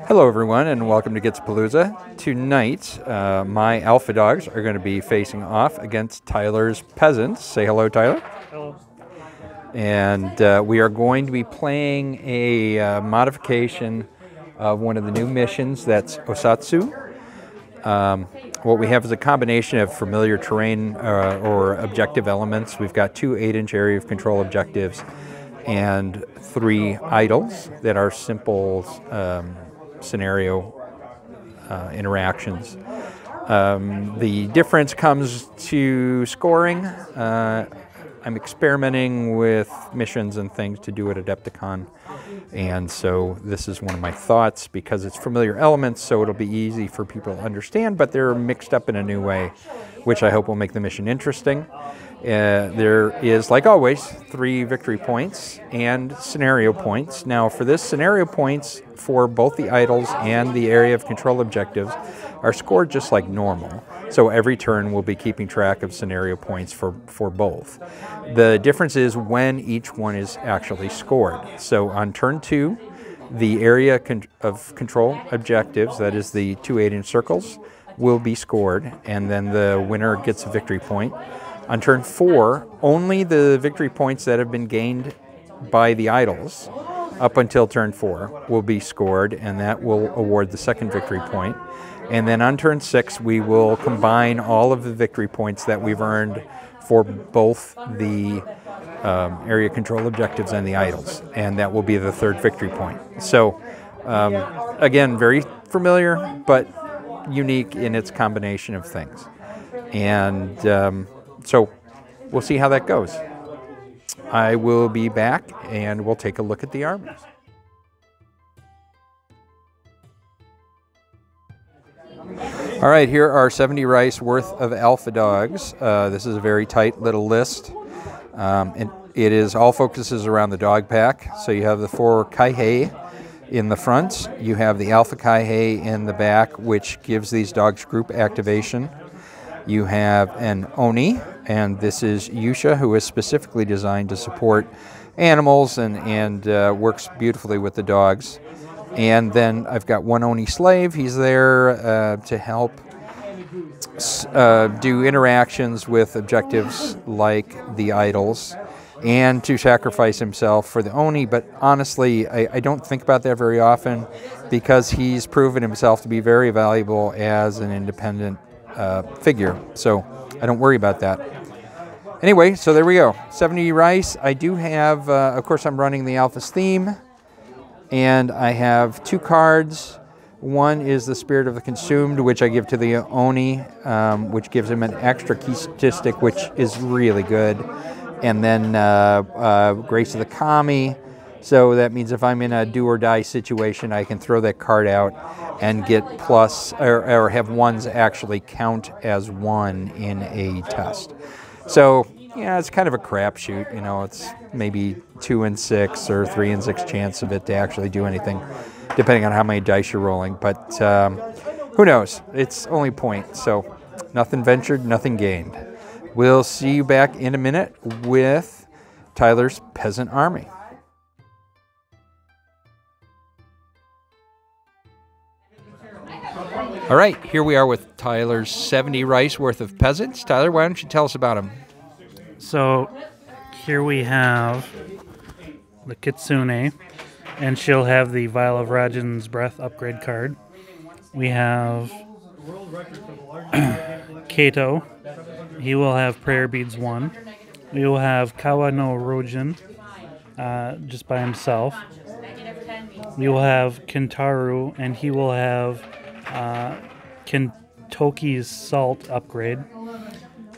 Hello everyone and welcome to Gitsapalooza. Tonight, my alpha dogs are going to be facing off against Tyler's peasants. Say hello, Tyler. Hello. And we are going to be playing a modification of one of the new missions, that's Osatsu. What we have is a combination of familiar terrain or objective elements. We've got two 8-inch area of control objectives and 3 idols that are simple scenario interactions. The difference comes to scoring. I'm experimenting with missions and things to do at Adepticon, and so this is one of my thoughts because it's familiar elements, so it'll be easy for people to understand, but they're mixed up in a new way, which I hope will make the mission interesting. There is, like always, 3 victory points and scenario points. Now, for this, scenario points for both the idols and the area of control objectives are scored just like normal. So every turn we'll be keeping track of scenario points for both. The difference is when each one is actually scored. So on turn 2, the area of control objectives, that is the 2 8-inch circles, will be scored, and then the winner gets a victory point. On turn 4, only the victory points that have been gained by the idols up until turn 4 will be scored, and that will award the second victory point. And then on turn 6, we will combine all of the victory points that we've earned for both the area control objectives and the idols, and that will be the third victory point. So, again, very familiar, but unique in its combination of things. And so we'll see how that goes. I will be back and we'll take a look at the armies. All right, here are 70 rice worth of alpha dogs. This is a very tight little list. And it is all focuses around the dog pack. So you have the 4 Kaihei in the front. You have the alpha Kaihei in the back, which gives these dogs group activation. You have an Oni, and this is Yusha, who is specifically designed to support animals and works beautifully with the dogs. And then I've got 1 Oni slave. He's there to help do interactions with objectives like the idols and to sacrifice himself for the Oni. But honestly, I don't think about that very often because he's proven himself to be very valuable as an independent figure, so I don't worry about that. Anyway, so there we go. 70 rice. I do have, of course, I'm running the Alpha's theme, and I have 2 cards. One is the Spirit of the Consumed, which I give to the Oni, which gives him an extra key statistic, which is really good. And then Grace of the Kami. So that means if I'm in a do-or-die situation, I can throw that card out and get plus, or have ones actually count as 1 in a test. So, yeah, it's kind of a crapshoot. You know, it's maybe 2 in 6 or 3 in 6 chance of it to actually do anything, depending on how many dice you're rolling. But who knows? It's only point. So nothing ventured, nothing gained. We'll see you back in a minute with Tyler's peasant army. All right, here we are with Tyler's 70 rice worth of peasants. Tyler, why don't you tell us about them? So here we have the Kitsune, and she'll have the Vial of Rajan's Breath upgrade card. We have Kato. He will have Prayer Beads 1. We will have Kawa no Rojin just by himself. We will have Kentaru, and he will have Kentoki's Salt upgrade.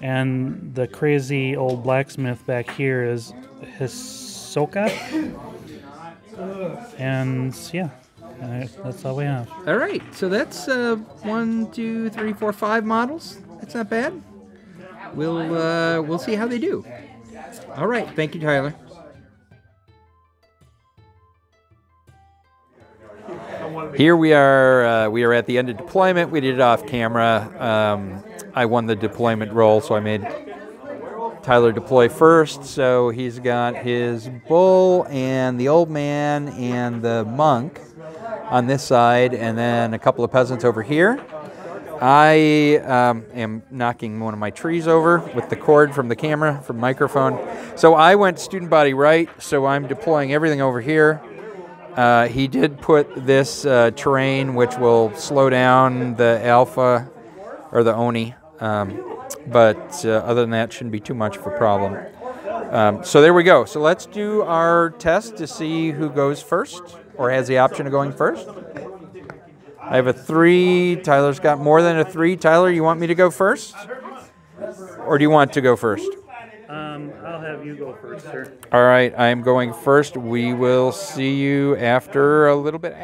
And the crazy old blacksmith back here is Hisoka. And yeah, that's all we have. All right, so that's 1, 2, 3, 4, 5 models. That's not bad. We'll see how they do. All right, thank you, Tyler. Here we are. We are at the end of deployment. We did it off camera. I won the deployment roll, so I made Tyler deploy first. So he's got his bull and the old man and the monk on this side, and then a couple of peasants over here. I am knocking one of my trees over with the cord from the camera, from the microphone. So I went student body right, so I'm deploying everything over here. He did put this terrain, which will slow down the alpha, or the Oni, but other than that, shouldn't be too much of a problem. So there we go. So let's do our test to see who goes first, or has the option of going first. I have a 3. Tyler's got more than a 3. Tyler, you want me to go first? Or do you want to go first? I'll have you go first, sir. All right, I'm going first. We will see you after a little bit.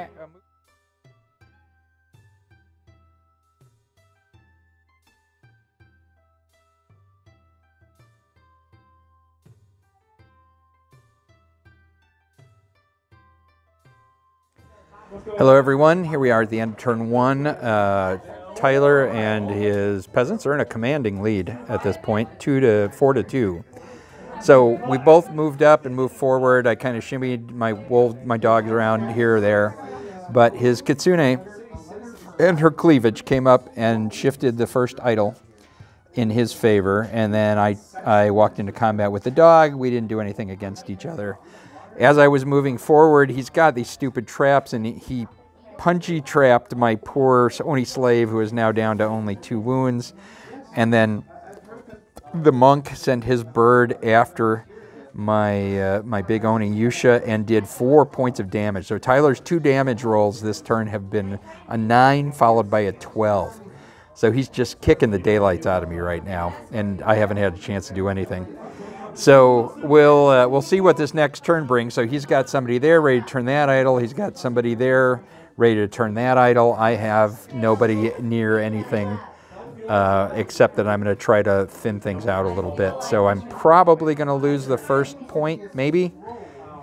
Hello everyone, here we are at the end of turn 1. Tyler and his peasants are in a commanding lead at this point, 4 to 2. So we both moved up and moved forward. I kind of shimmied my dogs around here or there, but his kitsune and her cleavage came up and shifted the first idol in his favor, and then I walked into combat with the dog. We didn't do anything against each other. As I was moving forward, he's got these stupid traps, and he punchy trapped my poor Oni slave, who is now down to only 2 wounds. And then the monk sent his bird after my big Oni Yusha and did 4 points of damage. So Tyler's 2 damage rolls this turn have been a 9 followed by a 12. So he's just kicking the daylights out of me right now, and I haven't had a chance to do anything. So we'll see what this next turn brings. So he's got somebody there ready to turn that idol. He's got somebody there ready to turn that idol. I have nobody near anything except that I'm going to try to thin things out a little bit. So I'm probably going to lose the first point, maybe.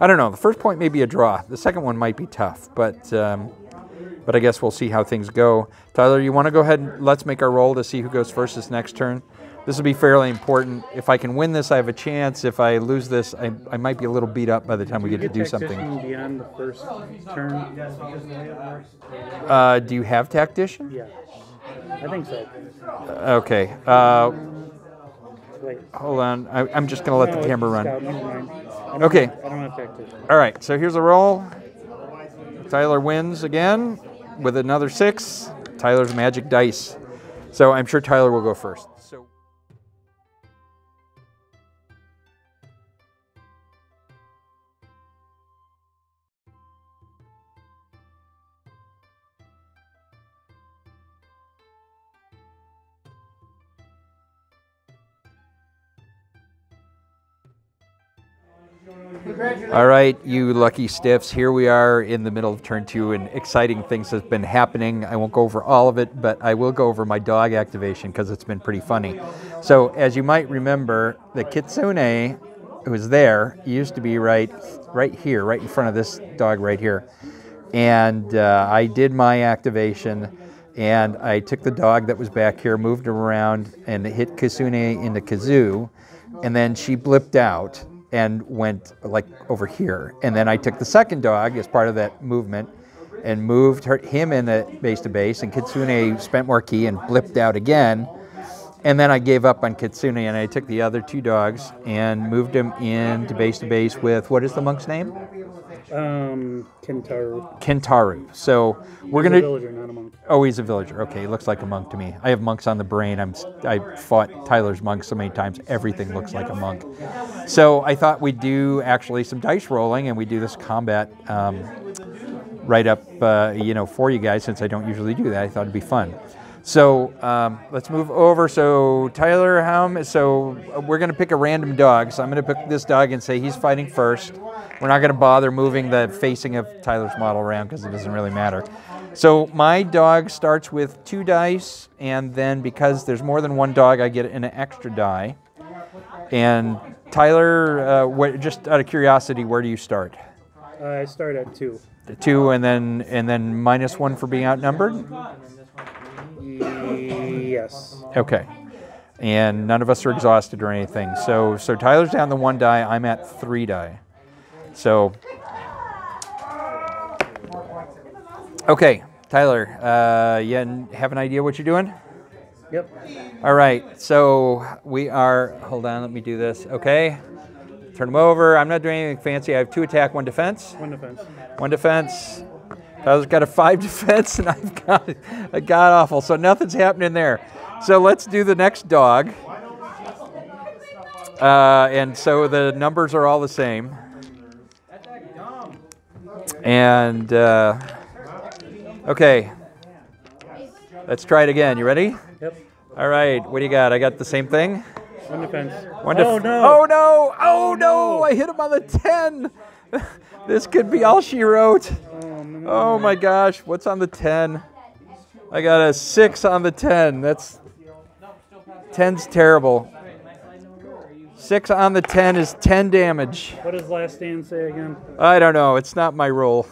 I don't know. The first point may be a draw. The second one might be tough, but I guess we'll see how things go. Tyler, you want to go ahead and let's make our roll to see who goes first this next turn? This will be fairly important. If I can win this, I have a chance. If I lose this, I might be a little beat up by the time we get to do something. Beyond the first turn? Do you have tactician? Yeah, I think so. Okay. Wait. Hold on. I'm just going to let the camera run. Okay. Okay. I don't have tactician. All right. So here's a roll. Tyler wins again with another 6. Tyler's magic dice. So I'm sure Tyler will go first. So. All right, you lucky stiffs, here we are in the middle of turn 2 and exciting things have been happening. I won't go over all of it, but I will go over my dog activation because it's been pretty funny. So as you might remember, the kitsune who was there used to be right here, right in front of this dog right here. And I did my activation and I took the dog that was back here, moved her around and hit Kitsune in the kazoo, and then she blipped out and went like over here. And then I took the second dog as part of that movement and moved him in the base to base, and Kitsune spent more ki and blipped out again. And then I gave up on Kitsune and I took the other 2 dogs and moved them into base to base with, what is the monk's name? Kentaru. Kentaru. So we're He's gonna. a villager, not a monk. Oh, he's a villager. Okay, he looks like a monk to me. I have monks on the brain. I fought Tyler's monk so many times. Everything looks like a monk. So I thought we'd do actually some dice rolling, and we do this combat right up, for you guys. Since I don't usually do that, I thought it'd be fun. So let's move over. So Tyler, we're going to pick a random dog. So I'm going to pick this dog and say he's fighting first. We're not going to bother moving the facing of Tyler's model around because it doesn't really matter. So my dog starts with 2 dice, and then because there's more than 1 dog, I get an extra die. And Tyler, just out of curiosity, where do you start? I start at 2. 2, and then -1 for being outnumbered? Yes. Okay. And none of us are exhausted or anything. So Tyler's down to 1 die. I'm at 3 die. So Okay, Tyler, you have an idea what you're doing? Yep. All right, so we are, hold on, let me do this. Okay, turn them over. I'm not doing anything fancy. I have 2 attack, 1 defense. 1 defense. 1 defense. Tyler's got a 5 defense, and I've got a god-awful, so nothing's happening there. So let's do the next dog. And so the numbers are all the same. And, okay. Let's try it again. You ready? Yep. All right, what do you got? I got the same thing? 1 defense. Oh, no. Oh, no. Oh, no. I hit him on the 10. This could be all she wrote. Oh, my gosh. What's on the 10? I got a 6 on the 10. 10's terrible. 6 on the 10 is 10 damage. What does last stand say again? I don't know. It's not my rule.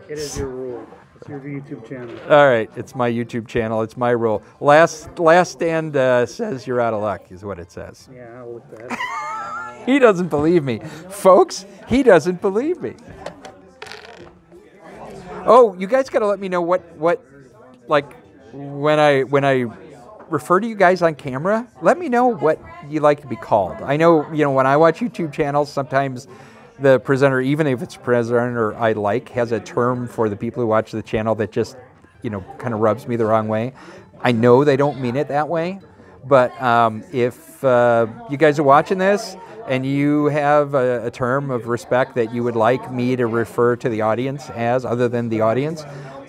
It is your rule. It's your YouTube channel. All right. It's my YouTube channel. It's my rule. Last stand says you're out of luck is what it says. Yeah, I'll look at that. He doesn't believe me. Folks, he doesn't believe me. Oh, you guys got to let me know what like when I refer to you guys on camera, let me know what you like to be called. I know, when I watch YouTube channels, sometimes the presenter, even if it's presenter I like, has a term for the people who watch the channel that just, kind of rubs me the wrong way. I know they don't mean it that way, but if you guys are watching this and you have a term of respect that you would like me to refer to the audience as, other than the audience,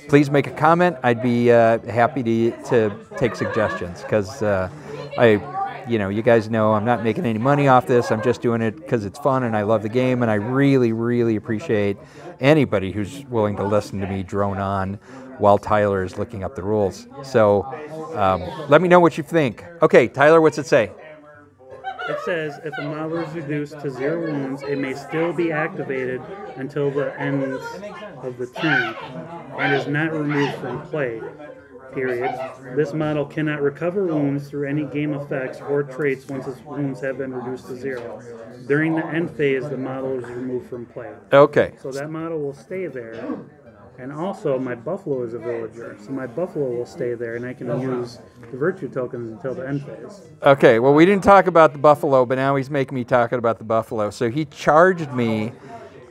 please make a comment. I'd be happy to take suggestions, because you guys know I'm not making any money off this. I'm just doing it because it's fun and I love the game, and I really, really appreciate anybody who's willing to listen to me drone on while Tyler is looking up the rules. So let me know what you think. Okay, Tyler, what's it say? It says, if a model is reduced to 0 wounds, it may still be activated until the end of the turn, and is not removed from play, period. This model cannot recover wounds through any game effects or traits once its wounds have been reduced to 0. During the end phase, the model is removed from play. Okay. So that model will stay there. And also, my buffalo is a villager, so my buffalo will stay there, and I can use the virtue tokens until the end phase. Okay, well, we didn't talk about the buffalo, but now he's making me talking about the buffalo. So he charged me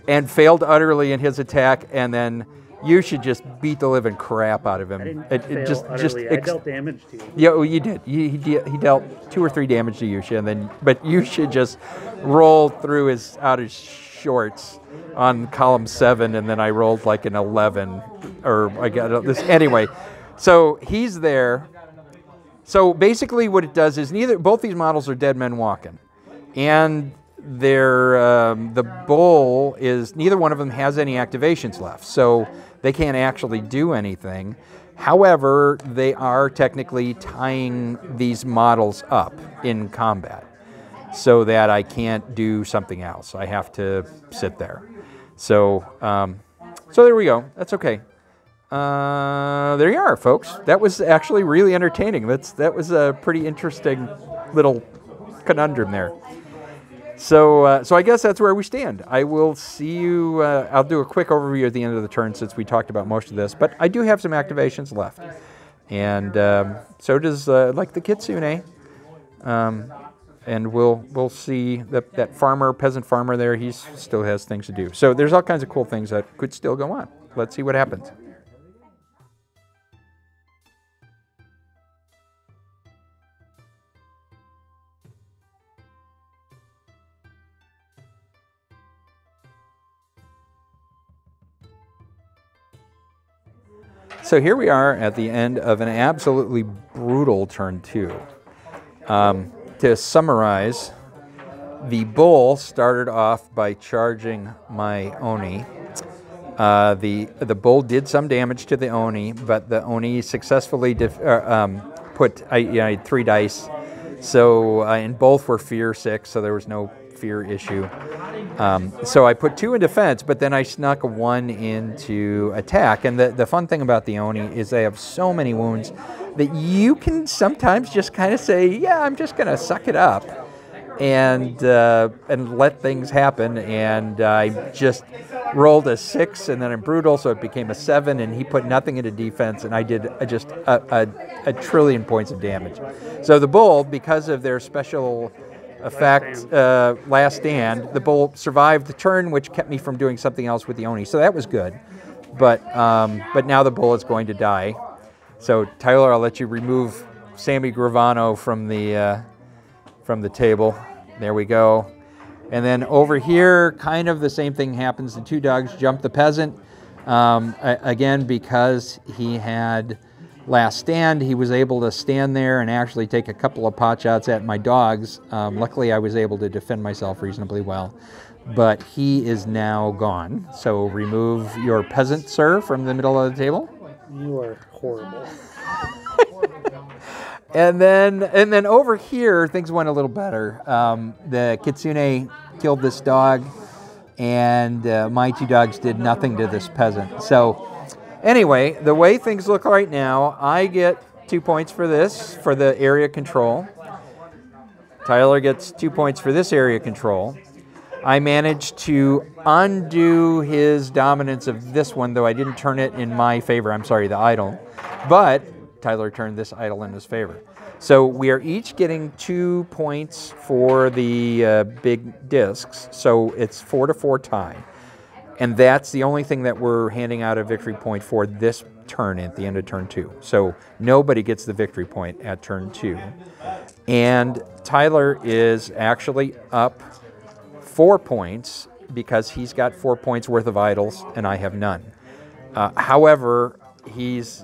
and failed utterly in his attack, and then you should just beat the living crap out of him. I didn't fail utterly. I dealt damage to you. Yeah, well, you did. He dealt 2 or 3 damage to Yusha, but you should just roll through out his shorts on column 7, and then I rolled like an 11, or I got this anyway. So he's there. So basically, what it does is both these models are dead men walking, and the bull is neither one of them has any activations left, so they can't actually do anything. However, they are technically tying these models up in combat, so that I can't do something else. I have to sit there. So, so there we go. That's okay. There you are, folks. That was actually really entertaining. That was a pretty interesting little conundrum there. So, so I guess that's where we stand. I will see you. I'll do a quick overview at the end of the turn, since we talked about most of this. But I do have some activations left, and so does like the kitsune. And we'll see that peasant farmer there. He still has things to do. So there's all kinds of cool things that could still go on. Let's see what happens. So here we are at the end of an absolutely brutal turn 2. To summarize, the bull started off by charging my Oni. The bull did some damage to the Oni, but the Oni successfully I had 3 dice. So, and both were fear 6, so there was no fear issue. So I put 2 in defense, but then I snuck 1 into attack. And the fun thing about the Oni is they have so many wounds that you can sometimes just kind of say, yeah, I'm just going to suck it up and let things happen. And I just rolled a 6, and then I'm brutal, so it became a 7, and he put nothing into defense, and I did just a trillion points of damage. So the bull, because of their special effect, last stand, the bull survived the turn, which kept me from doing something else with the Oni. So that was good. But now the bull is going to die. So Tyler, I'll let you remove Sammy Gravano from the table. There we go. And then over here, kind of the same thing happens. The 2 dogs jump the peasant. Again, because he had last stand, he was able to stand there and actually take a couple of pot shots at my dogs. Luckily, I was able to defend myself reasonably well. But he is now gone. So remove your peasant, sir, from the middle of the table. You are horrible. And then over here, things went a little better. The kitsune killed this dog, and my 2 dogs did nothing to this peasant. So anyway, the way things look right now, I get 2 points for this, for the area control. Tyler gets 2 points for this area control. I managed to undo his dominance of this one, though I didn't turn it in my favor. I'm sorry, the idol. But Tyler turned this idol in his favor. So we are each getting 2 points for the big discs. So it's 4-4 tie. And that's the only thing that we're handing out a victory point for this turn at the end of turn 2. So nobody gets the victory point at turn 2. And Tyler is actually up 4 points because he's got 4 points worth of idols and I have none. However, he's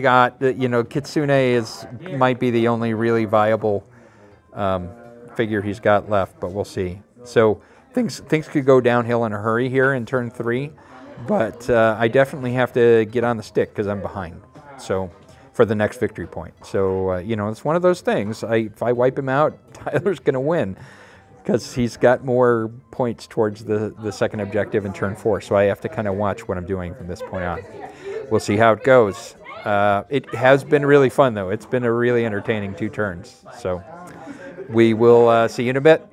got, Kitsune might be the only really viable figure he's got left, but we'll see. So things could go downhill in a hurry here in turn 3, but I definitely have to get on the stick because I'm behind. So for the next victory point. So it's one of those things. If I wipe him out, Tyler's going to win, because he's got more points towards the second objective in turn 4. So I have to kind of watch what I'm doing from this point on. We'll see how it goes. It has been really fun, though. It's been a really entertaining 2 turns. So we will see you in a bit.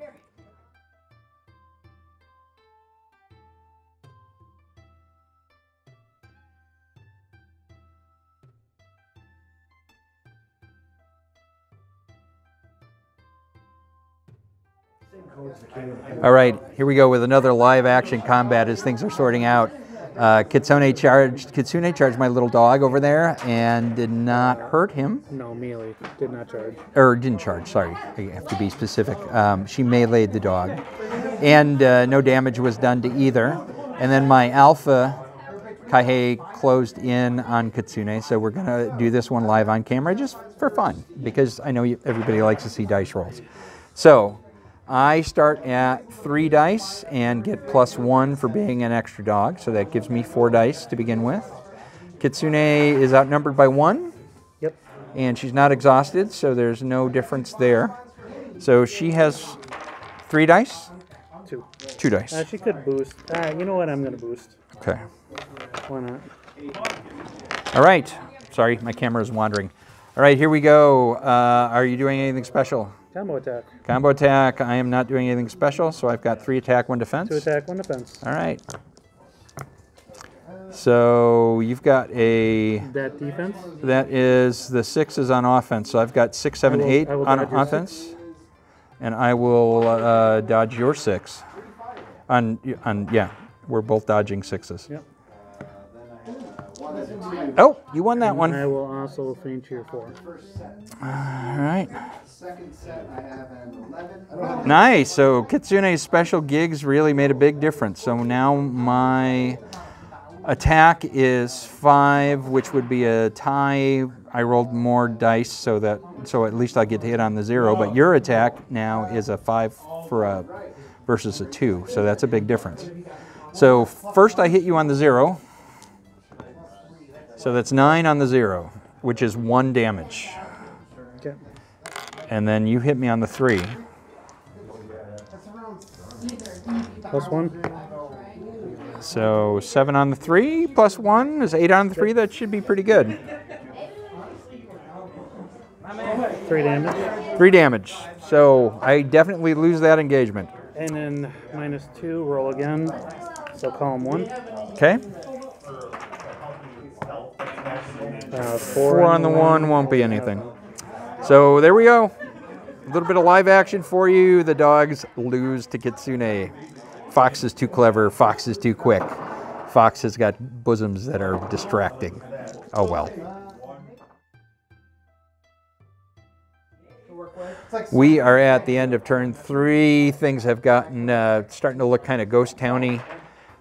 All right, here we go with another live action combat as things are sorting out. Kitsune charged my little dog over there and did not hurt him. No, melee. Did not charge. Or didn't charge, sorry. I have to be specific. She meleeed the dog. And no damage was done to either. And then my alpha Kaihei closed in on Kitsune, so we're going to do this one live on camera just for fun, because I know everybody likes to see dice rolls. So I start at 3 dice and get +1 for being an extra dog, so that gives me 4 dice to begin with. Kitsune is outnumbered by 1. Yep. And she's not exhausted, so there's no difference there. So she has 3 dice? 2. 2 dice. She could boost. You know what? I'm going to boost. Okay. Why not? All right. Sorry, my camera is wandering. All right, here we go. Are you doing anything special? Combo attack. Combo attack. I am not doing anything special, so I've got 3 attack, 1 defense. 2 attack, 1 defense. All right. So you've got a... That defense? That is, the 6 is on offense, so I've got 6, 7, 8 on offense. 6. And I will dodge your 6. Yeah, we're both dodging 6s. Yep. Oh, you won that one. I will also feint your 4. All right. Nice. So Kitsune's special gigs really made a big difference. So now my attack is 5, which would be a tie. I rolled more dice, so at least I get to hit on the 0. But your attack now is a 5 versus a 2. So that's a big difference. So first I hit you on the 0. So that's 9 on the 0, which is 1 damage. Okay. And then you hit me on the 3. +1. So 7 on the 3 +1 is 8 on the 3. That should be pretty good. 3 damage. 3 damage. So I definitely lose that engagement. And then -2, roll again. So column 1. Okay. 4 on the 1 won't be anything. So there we go. A little bit of live action for you. The dogs lose to Kitsune. Fox is too clever. Fox is too quick. Fox has got bosoms that are distracting. Oh well. We are at the end of turn 3. Things have gotten starting to look kind of ghost towny.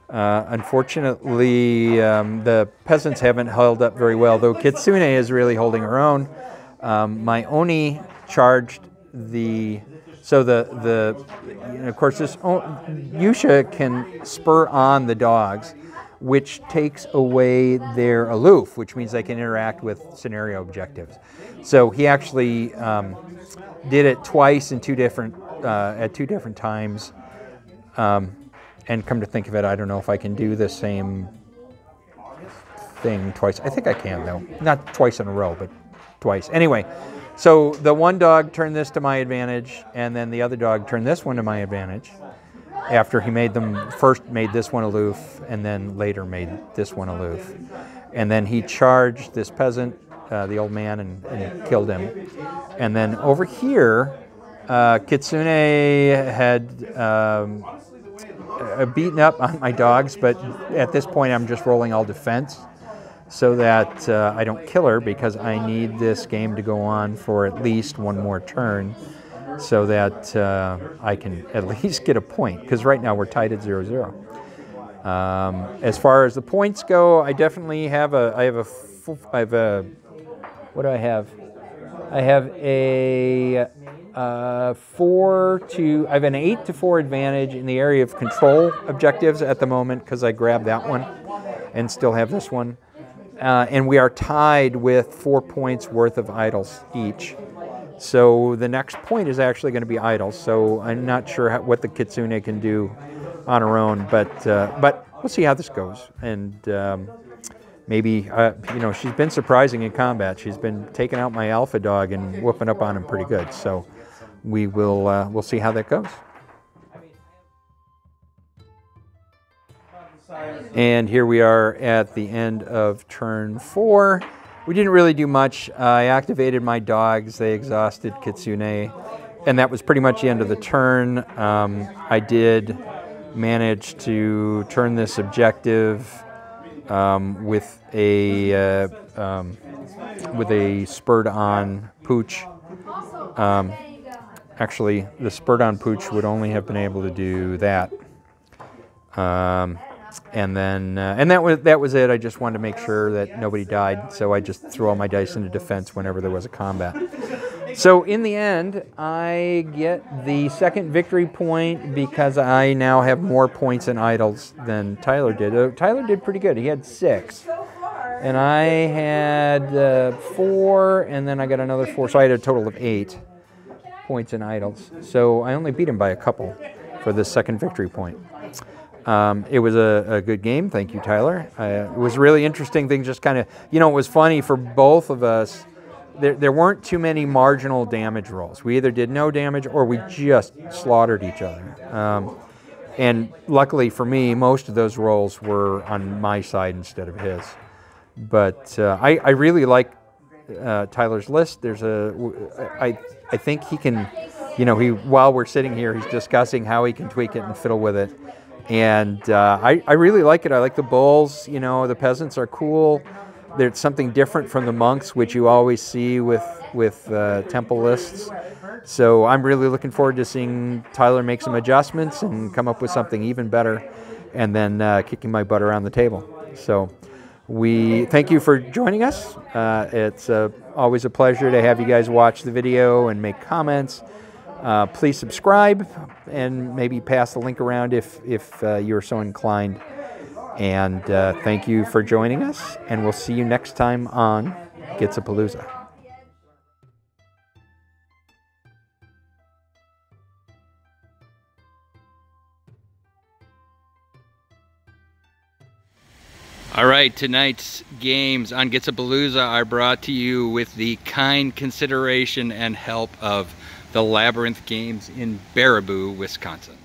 Unfortunately, the peasants haven't held up very well, though Kitsune is really holding her own. My Oni charged the... So of course, this Yusha can spur on the dogs, which takes away their aloof, which means they can interact with scenario objectives. So he actually did it twice in at 2 different times. And come to think of it, I don't know if I can do the same thing twice. I think I can, though. Not twice in a row, but twice. Anyway, so the one dog turned this to my advantage, and then the other dog turned this one to my advantage after he first made this one aloof, and then later made this one aloof. And then he charged this peasant, the old man, and killed him. And then over here, Kitsune had beaten up on my dogs, but at this point I'm just rolling all defense so that I don't kill her, because I need this game to go on for at least 1 more turn so that I can at least get a point, because right now we're tied at 0-0. As far as the points go, I definitely have what do I have? I have a 4 to, I have an 8 to 4 advantage in the area of control objectives at the moment, because I grabbed that one and still have this one. And we are tied with 4 points worth of idols each. So the next point is actually going to be idols. So I'm not sure what the Kitsune can do on her own, but we'll see how this goes. And maybe, she's been surprising in combat. She's been taking out my alpha dog and whooping up on him pretty good. So we'll see how that goes. And here we are at the end of turn 4. We didn't really do much. I activated my dogs. They exhausted Kitsune, and that was pretty much the end of the turn. I did manage to turn this objective with a spurred on pooch. Actually, the spurred on pooch would only have been able to do that. And that was it. I just wanted to make sure that nobody died, so I just threw all my dice into defense whenever there was a combat. So in the end, I get the second victory point because I now have more points in idols than Tyler did. Tyler did pretty good. He had 6. And I had 4, and then I got another 4, so I had a total of 8 points in idols. So I only beat him by a couple for the second victory point. It was a good game. Thank you, Tyler. It was really interesting thing, just kind of, it was funny for both of us. There weren't too many marginal damage rolls. We either did no damage or we just slaughtered each other. And luckily for me, most of those rolls were on my side instead of his. But I really like Tyler's list. I think he can, while we're sitting here, he's discussing how he can tweak it and fiddle with it. And I really like it. I like the bulls. The peasants are cool. There's something different from the monks, which you always see with temple lists. So I'm really looking forward to seeing Tyler make some adjustments and come up with something even better, and then kicking my butt around the table. So we thank you for joining us. It's always a pleasure to have you guys watch the video and make comments. Please subscribe and maybe pass the link around if you're so inclined. And thank you for joining us, and we'll see you next time on Gitsapalooza. All right, tonight's games on Gitsapalooza are brought to you with the kind consideration and help of the Labrynth Games in Baraboo, Wisconsin.